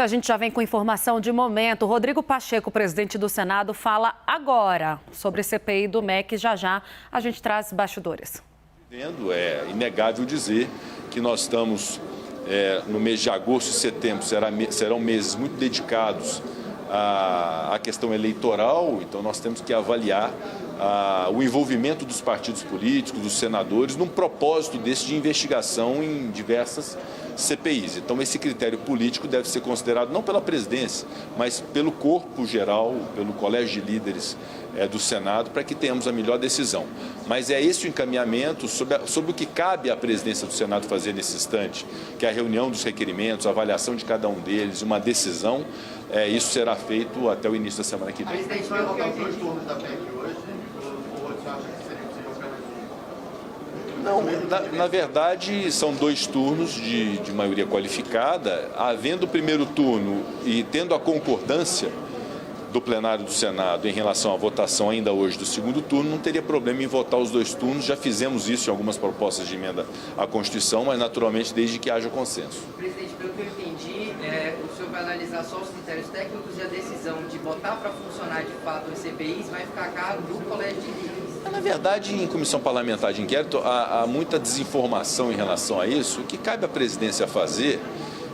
A gente já vem com informação de momento. Rodrigo Pacheco, presidente do Senado, fala agora sobre CPI do MEC. Já a gente traz bastidores. É inegável dizer que nós estamos no mês de agosto e setembro, serão meses muito dedicados à questão eleitoral, então nós temos que avaliar o envolvimento dos partidos políticos, dos senadores, num propósito desse de investigação em diversas CPIs. Então esse critério político deve ser considerado não pela presidência, mas pelo corpo geral, pelo colégio de líderes do Senado, para que tenhamos a melhor decisão. Mas é esse o encaminhamento sobre o que cabe à presidência do Senado fazer nesse instante, que é a reunião dos requerimentos, a avaliação de cada um deles, uma decisão. Isso será feito até o início da semana que vem. Presidente, vai votar os dois turnos da PEC hoje? Ou você acha que seria possível Não, na verdade, são dois turnos de maioria qualificada. Havendo o primeiro turno e tendo a concordância do plenário do Senado em relação à votação ainda hoje do segundo turno, não teria problema em votar os dois turnos. Já fizemos isso em algumas propostas de emenda à Constituição, mas naturalmente desde que haja consenso. Presidente, pelo que eu entendi, o senhor vai analisar só os critérios técnicos e a decisão de botar para funcionar de fato os CPIs vai ficar a cargo do colégio de líderes. Na verdade, em comissão parlamentar de inquérito, há muita desinformação em relação a isso. O que cabe à presidência fazer,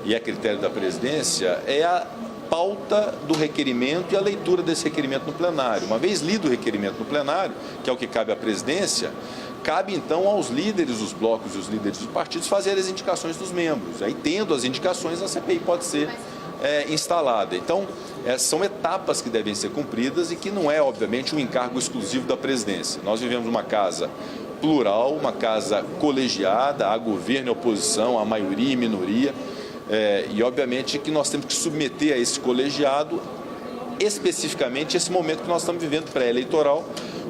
e é critério da presidência, é a pauta do requerimento e a leitura desse requerimento no plenário. Uma vez lido o requerimento no plenário, que é o que cabe à presidência, cabe então aos líderes dos blocos e os líderes dos partidos fazerem as indicações dos membros. Aí, tendo as indicações, a CPI pode ser instalada. Então, são etapas que devem ser cumpridas e que não é, obviamente, um encargo exclusivo da presidência. Nós vivemos uma casa plural, uma casa colegiada, há governo e oposição, há maioria e minoria. E obviamente que nós temos que submeter a esse colegiado especificamente esse momento que nós estamos vivendo pré-eleitoral,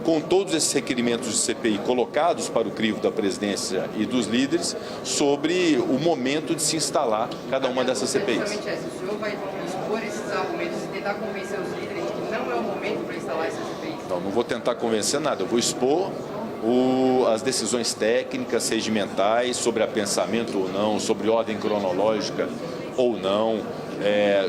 com todos esses requerimentos de CPI colocados para o crivo da presidência e dos líderes sobre o momento de se instalar cada uma dessas CPIs. Exatamente essa. O senhor vai expor esses argumentos e tentar convencer os líderes de que não é o momento para instalar essas CPIs? Não vou tentar convencer nada, eu vou expor as decisões técnicas, regimentais, sobre apensamento ou não, sobre ordem cronológica ou não,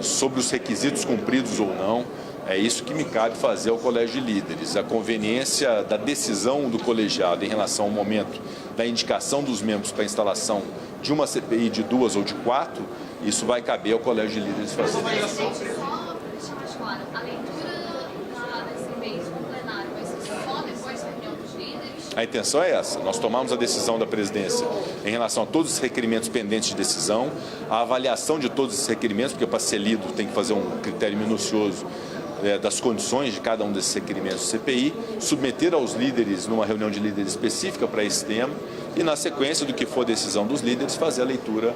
sobre os requisitos cumpridos ou não. É isso que me cabe fazer ao colégio de líderes. A conveniência da decisão do colegiado em relação ao momento da indicação dos membros para a instalação de uma CPI de 2 ou de 4, isso vai caber ao colégio de líderes fazer. A intenção é essa. Nós tomamos a decisão da presidência em relação a todos os requerimentos pendentes de decisão, a avaliação de todos esses requerimentos, porque para ser lido tem que fazer um critério minucioso das condições de cada um desses requerimentos do CPI, submeter aos líderes numa reunião de líderes específica para esse tema e, na sequência do que for decisão dos líderes, fazer a leitura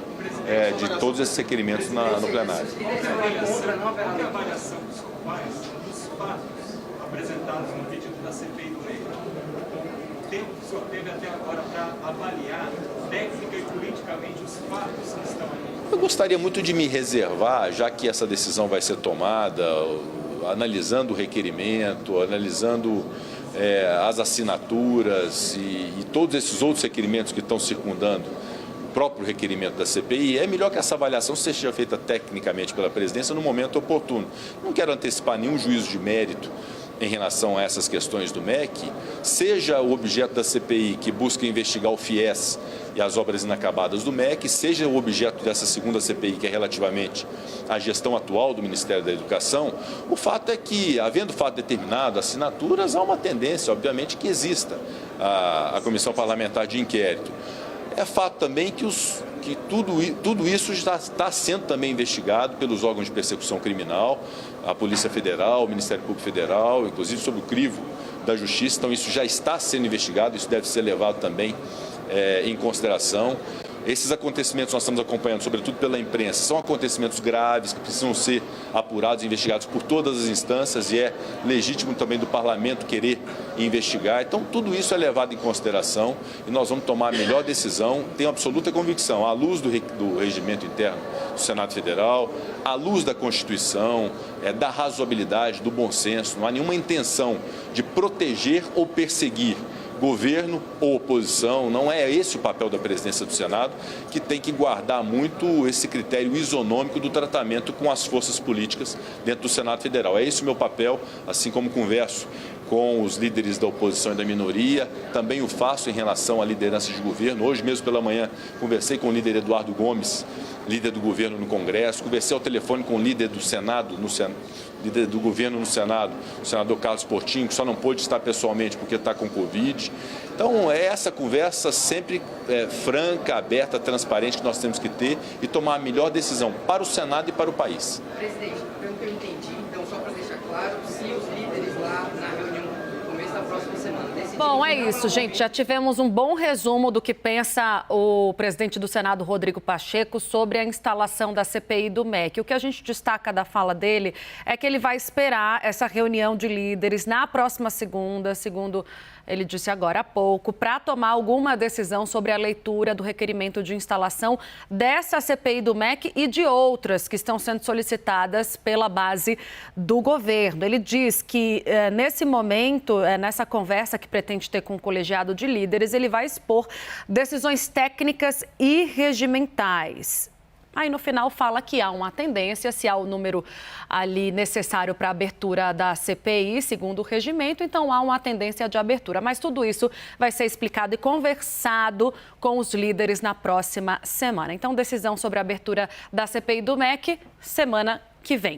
de todos esses requerimentos no plenário. A avaliação dos fatos apresentados no pedido da CPI do MEC, o tempo que o senhor teve até agora para avaliar técnica e politicamente os fatos que estão aí? Eu gostaria muito de me reservar, já que essa decisão vai ser tomada, analisando o requerimento, analisando as assinaturas e todos esses outros requerimentos que estão circundando o próprio requerimento da CPI, é melhor que essa avaliação seja feita tecnicamente pela presidência no momento oportuno. Não quero antecipar nenhum juízo de mérito em relação a essas questões do MEC, seja o objeto da CPI que busca investigar o FIES e as obras inacabadas do MEC, seja o objeto dessa segunda CPI, que é relativamente à gestão atual do Ministério da Educação. O fato é que, havendo fato determinado, assinaturas, há uma tendência, obviamente, que exista a Comissão Parlamentar de Inquérito. É fato também que tudo isso já está sendo também investigado pelos órgãos de persecução criminal, a Polícia Federal, o Ministério Público Federal, inclusive sob o crivo da Justiça. Então isso já está sendo investigado, isso deve ser levado também em consideração. Esses acontecimentos nós estamos acompanhando, sobretudo pela imprensa, são acontecimentos graves que precisam ser apurados e investigados por todas as instâncias e é legítimo também do parlamento querer investigar. Então, tudo isso é levado em consideração e nós vamos tomar a melhor decisão. Tenho absoluta convicção, à luz do regimento interno do Senado Federal, à luz da Constituição, da razoabilidade, do bom senso. Não há nenhuma intenção de proteger ou perseguir governo ou oposição, não é esse o papel da presidência do Senado, que tem que guardar muito esse critério isonômico do tratamento com as forças políticas dentro do Senado Federal. É esse o meu papel, assim como converso com os líderes da oposição e da minoria, também o faço em relação à liderança de governo. Hoje mesmo pela manhã conversei com o líder Eduardo Gomes, líder do governo no Congresso, conversei ao telefone com o líder do Senado, líder do governo no Senado, o senador Carlos Portinho, que só não pôde estar pessoalmente porque está com Covid. Então, é essa conversa sempre franca, aberta, transparente que nós temos que ter e tomar a melhor decisão para o Senado e para o país. Presidente, pelo que eu entendi, então, só para deixar claro, se os líderes lá na reunião no começo da próxima semana decidirem... Bom, é isso, gente. Já tivemos um bom resumo do que pensa o presidente do Senado, Rodrigo Pacheco, sobre a instalação da CPI do MEC. O que a gente destaca da fala dele é que ele vai esperar essa reunião de líderes na próxima segunda, segundo ele disse agora há pouco, para tomar alguma decisão sobre a leitura do requerimento de instalação dessa CPI do MEC e de outras que estão sendo solicitadas pela base do governo. Ele diz que nesse momento, nessa conversa que pretende ter com o colegiado de líderes, ele vai expor decisões técnicas e regimentais. Aí, no final, fala que há uma tendência, se há o número ali necessário para a abertura da CPI, segundo o regimento, então há uma tendência de abertura. Mas tudo isso vai ser explicado e conversado com os líderes na próxima semana. Então, decisão sobre a abertura da CPI do MEC, semana que vem.